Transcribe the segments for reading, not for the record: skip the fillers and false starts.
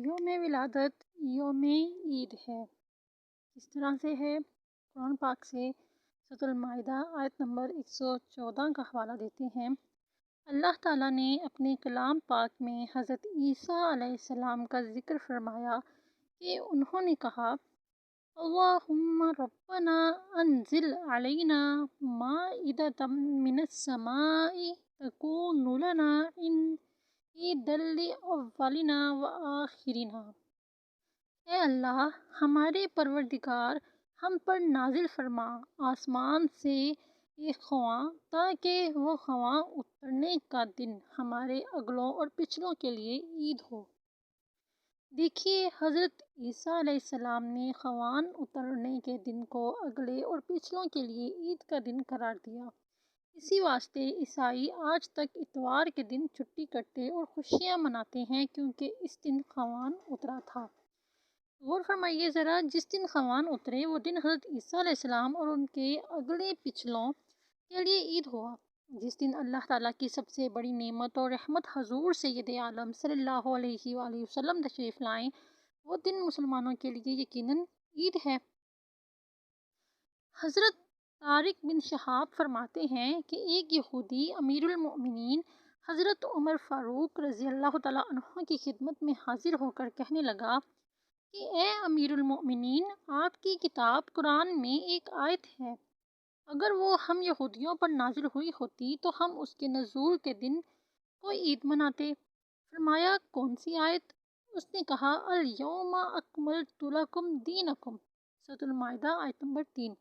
یوم ولادت یوم عید ہے۔ کس طرح سے ہے؟ قرآن پاک سے سورۃ المائدہ آیت نمبر 114 کا حوالہ دیتے ہیں۔ اللہ تعالیٰ نے اپنے کلام پاک میں حضرت عیسیٰ علیہ السلام کا ذکر فرمایا کہ انہوں نے کہا: اللہم ربنا انزل علینا مائدۃ من السماء تکون لنا عیدا لاولنا وآخرنا۔ اے اللہ، ہمارے پروردگار، ہم پر نازل فرما آسمان سے ایک خواں، تاکہ وہ خواں اترنے کا دن ہمارے اگلوں اور پچھلوں کے لیے عید ہو۔ دیکھیے، حضرت عیسیٰ علیہ السلام نے خواندان اترنے کے دن کو اگلے اور پچھلوں کے لیے عید کا دن قرار دیا۔ اسی واسطے عیسائی آج تک اتوار کے دن چھٹی کرتے اور خوشیاں مناتے ہیں، کیونکہ اس دن خواندان اترا تھا۔ غور فرمائیے ذرا، جس دن خواندان اترے وہ دن حضرت عیسیٰ علیہ السلام اور ان کے اگلے پچھلوں کے لیے عید ہوا۔ جس دن اللہ تعالیٰ کی سب سے بڑی نعمت اور رحمت حضور سید عالم صلی اللہ علیہ وآلہ وسلم تشریف لائیں، وہ دن مسلمانوں کے لیے یقیناً عید ہے۔ حضرت طارق بن شہاب فرماتے ہیں کہ ایک یہودی امیر المؤمنین حضرت عمر فاروق رضی اللہ تعالیٰ عنہ کی خدمت میں حاضر ہو کر کہنے لگا کہ اے امیر المؤمنین، آپ کی کتاب قرآن میں ایک آیت ہے، اگر وہ ہم یہودیوں پر نازل ہوئی ہوتی تو ہم اس کے نزول کے دن کو عید مناتے۔ فرمایا، کون سی آیت؟ اس نے کہا، الیوم اکملت لکم دینکم، سورۃ المائدہ آیت نمبر 3۔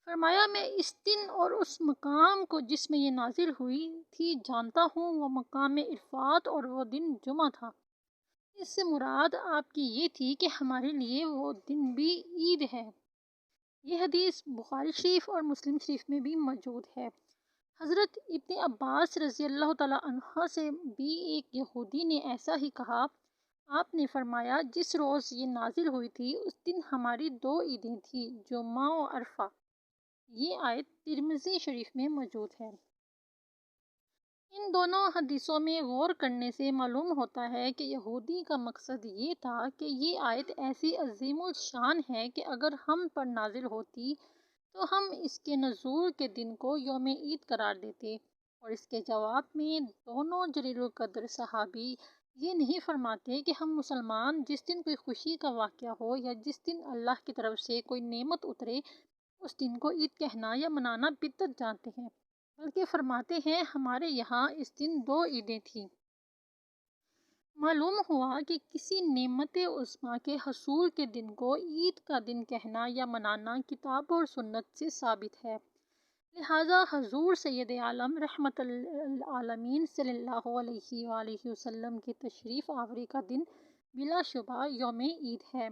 فرمایا، میں اس دن اور اس مقام کو جس میں یہ نازل ہوئی تھی جانتا ہوں، وہ مقام عرفات اور وہ دن جمعہ تھا۔ اس سے مراد آپ کی یہ تھی کہ ہمارے لیے وہ دن بھی عید ہے۔ یہ حدیث بخاری شریف اور مسلم شریف میں بھی موجود ہے۔ حضرت ابن عباس رضی اللہ تعالیٰ عنہ سے بھی ایک یہودی نے ایسا ہی کہا۔ آپ نے فرمایا، جس روز یہ نازل ہوئی تھی اس دن ہماری دو عیدیں تھیں، جمعہ و عرفہ۔ یہ آیت ترمذی شریف میں موجود ہے۔ ان دونوں حدیثوں میں غور کرنے سے معلوم ہوتا ہے کہ یہودی کا مقصد یہ تھا کہ یہ آیت ایسی عظیم الشان ہے کہ اگر ہم پر نازل ہوتی تو ہم اس کے نزول کے دن کو یوم عید قرار دیتے، اور اس کے جواب میں دونوں جلیل القدر صحابی یہ نہیں فرماتے کہ ہم مسلمان جس دن کوئی خوشی کا واقعہ ہو یا جس دن اللہ کی طرف سے کوئی نعمت اترے اس دن کو عید کہنا یا منانا بدعت جانتے ہیں، بلکہ فرماتے ہیں ہمارے یہاں اس دن دو عیدیں تھیں۔ معلوم ہوا کہ کسی نعمت عظمیٰ کے حصول کے دن کو عید کا دن کہنا یا منانا کتاب اور سنت سے ثابت ہے، لہٰذا حضور سید عالم رحمت للعالمین صلی اللہ علیہ وآلہ وسلم کی تشریف آوری کا دن بلا شبہ یوم عید ہے۔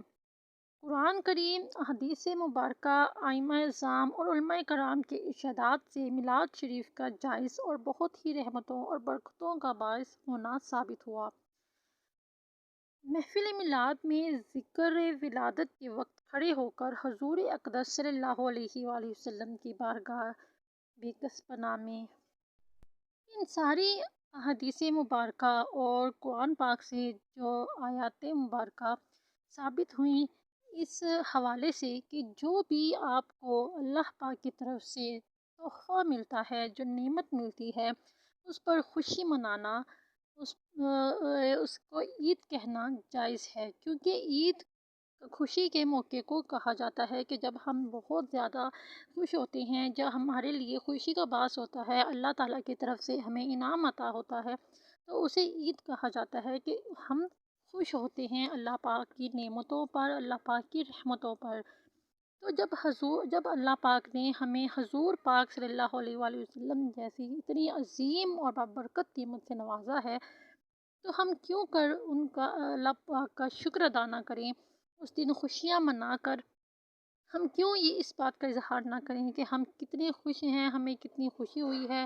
قرآن کریم، احادیث مبارکہ، ائمہ اعظام اور علماء کرام کے ارشادات سے میلاد شریف کا جائز اور بہت ہی رحمتوں اور برکتوں کا باعث ہونا ثابت ہوا۔ محفل میلاد میں ذکر ولادت کے وقت کھڑے ہو کر حضور اقدس صلی اللہ علیہ وآلہ وسلم کی بارگاہ بے کس پناہ میں ان ساری احادیث مبارکہ اور قرآن پاک سے جو آیات مبارکہ ثابت ہوئیں، اس حوالے سے کہ جو بھی آپ کو اللہ پاک کی طرف سے تحفہ ملتا ہے، جو نعمت ملتی ہے، اس پر خوشی منانا، اس کو عید کہنا جائز ہے، کیونکہ عید خوشی کے موقع کو کہا جاتا ہے کہ جب ہم بہت زیادہ خوش ہوتے ہیں، جب ہمارے لیے خوشی کا باعث ہوتا ہے، اللہ تعالیٰ کی طرف سے ہمیں انعام عطا ہوتا ہے، تو اسے عید کہا جاتا ہے کہ ہم خوش ہوتے ہیں اللہ پاک کی نعمتوں پر، اللہ پاک کی رحمتوں پر۔ تو جب اللہ پاک نے ہمیں حضور پاک صلی اللہ علیہ وآلہ وسلم جیسی اتنی عظیم اور بابرکت نعمت سے نوازا ہے، تو ہم کیوں کر ان کا اللہ پاک کا شکر ادا نہ کریں، اس دن خوشیاں منا کر ہم کیوں یہ اس بات کا اظہار نہ کریں کہ ہم کتنے خوش ہیں، ہمیں کتنی خوشی ہوئی ہے۔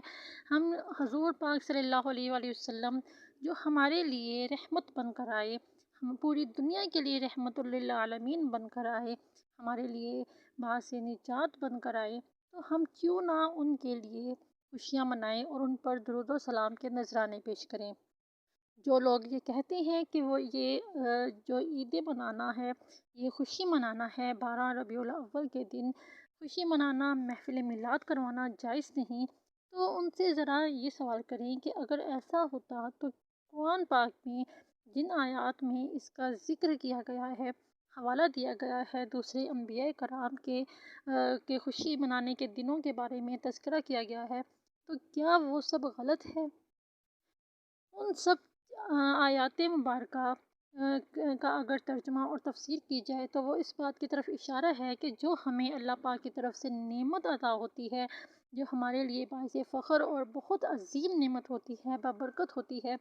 ہم حضور پاک صلی اللہ علیہ وآلہ وسلم جو ہمارے لیے رحمت بن کر آئے، ہم پوری دنیا کے لیے رحمت للعالمین بن کر آئے، ہمارے لیے باعث نجات بن کر آئے، تو ہم کیوں نہ ان کے لیے خوشیاں منائیں اور ان پر درود و سلام کے نذرانے پیش کریں۔ جو لوگ یہ کہتے ہیں کہ وہ جو عیدیں منانا ہے، یہ خوشی منانا ہے، 12 ربیع الاول کے دن خوشی منانا، محفل میلاد کروانا جائز نہیں، تو ان سے ذرا یہ سوال کریں کہ اگر ایسا ہوتا تو قرآن پاک میں جن آیات میں اس کا ذکر کیا گیا ہے، حوالہ دیا گیا ہے، دوسرے انبیاء کرام کے خوشی منانے کے دنوں کے بارے میں تذکرہ کیا گیا ہے، تو کیا وہ سب غلط ہے؟ ان سب آیات مبارکہ کا اگر ترجمہ اور تفسیر کی جائے تو وہ اس بات کی طرف اشارہ ہے کہ جو ہمیں اللہ پاک کی طرف سے نعمت عطا ہوتی ہے، جو ہمارے لیے باعث فخر اور بہت عظیم نعمت ہوتی ہے، بابرکت ہوتی ہے،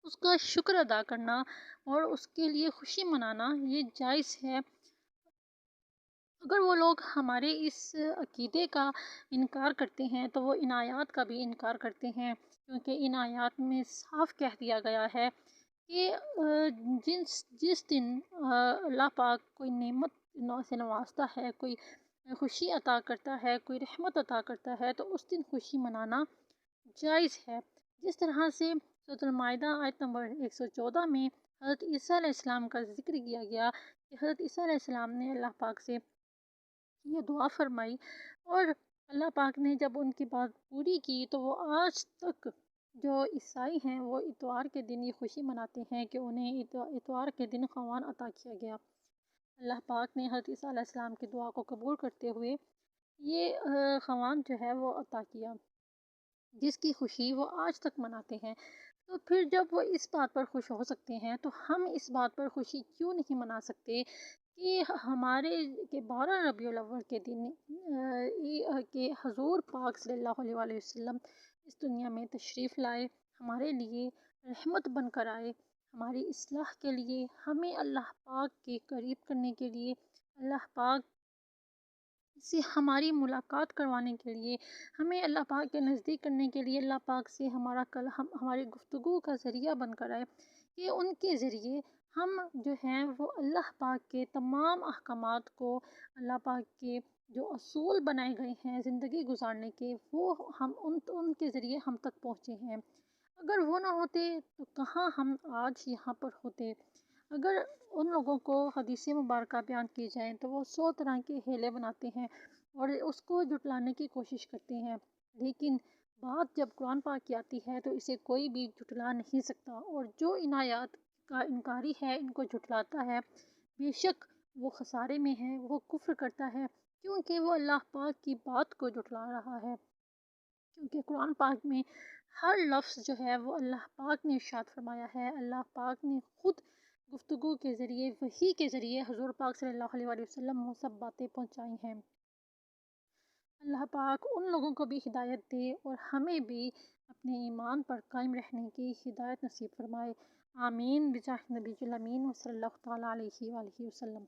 اس کا شکر ادا کرنا اور اس کے لیے خوشی منانا یہ جائز ہے۔ اگر وہ لوگ ہمارے اس عقیدے کا انکار کرتے ہیں تو وہ ان آیات کا بھی انکار کرتے ہیں، کیونکہ ان آیات میں صاف کہہ دیا گیا ہے کہ جس دن اللہ پاک کوئی نعمت سے نوازتا ہے، کوئی خوشی عطا کرتا ہے، کوئی رحمت عطا کرتا ہے، تو اس دن خوشی منانا جائز ہے۔ جس طرح سے سورۃ المائدہ آیت نمبر 114 میں حضرت عیسیٰ علیہ السلام کا ذکر کیا گیا کہ حضرت عیسیٰ علیہ السلام نے اللہ پاک سے یہ دعا فرمائی، اور اللہ پاک نے جب ان کی بات پوری کی تو وہ آج تک جو عیسائی ہیں وہ اتوار کے دن یہ خوشی مناتے ہیں کہ انہیں اتوار کے دن خوان عطا کیا گیا۔ اللہ پاک نے حضرت عیسیٰ علیہ السلام کی دعا کو قبول کرتے ہوئے یہ خوان جو ہے وہ عطا کیا، جس کی خوشی وہ آج تک مناتے ہیں۔ تو پھر جب وہ اس بات پر خوش ہو سکتے ہیں تو ہم اس بات پر خوشی کیوں نہیں منا سکتے کہ ہمارے کہ 12 ربیع الاول کے دن کہ حضور پاک صلی اللہ علیہ وآلہ وسلم اس دنیا میں تشریف لائے، ہمارے لیے رحمت بن کر آئے، ہماری اصلاح کے لیے، ہمیں اللہ پاک کے قریب کرنے کے لیے، اللہ پاک سے ہماری ملاقات کروانے کے لیے، ہمیں اللہ پاک کے نزدیک کرنے کے لیے، اللہ پاک سے ہماری گفتگو کا ذریعہ بن کر آئے کہ ان کے ذریعے ہم جو ہیں وہ اللہ پاک کے تمام احکامات کو، اللہ پاک کے جو اصول بنائے گئے ہیں زندگی گزارنے کے، وہ ہم ان کے ذریعے ہم تک پہنچے ہیں۔ اگر وہ نہ ہوتے تو کہاں ہم آج یہاں پر ہوتے؟ اگر ان لوگوں کو حدیث مبارکہ بیان کی جائیں تو وہ 100 طرح کے ہیلے بناتے ہیں اور اس کو جھٹلانے کی کوشش کرتے ہیں، لیکن بات جب قرآن پاک کی آتی ہے تو اسے کوئی بھی جھٹلا نہیں سکتا، اور جو ان آیات کا انکاری ہے، ان کو جھٹلاتا ہے، بے شک وہ خسارے میں ہے، وہ کفر کرتا ہے، کیونکہ وہ اللہ پاک کی بات کو جھٹلا رہا ہے۔ کیونکہ قرآن پاک میں ہر لفظ جو ہے وہ اللہ پاک نے ارشاد فرمایا ہے، اللہ پاک نے خود گفتگو کے ذریعے، وحی کے ذریعے حضور پاک صلی اللہ علیہ وآلہ وسلم وہ سب باتیں پہنچائی ہیں۔ اللہ پاک ان لوگوں کو بھی ہدایت دے اور ہمیں بھی اپنے ایمان پر قائم رہنے کی ہدایت نصیب فرمائے۔ آمین بجاہ نبی الامین و صلی اللہ تعالیٰ علیہ وآلہ وسلم۔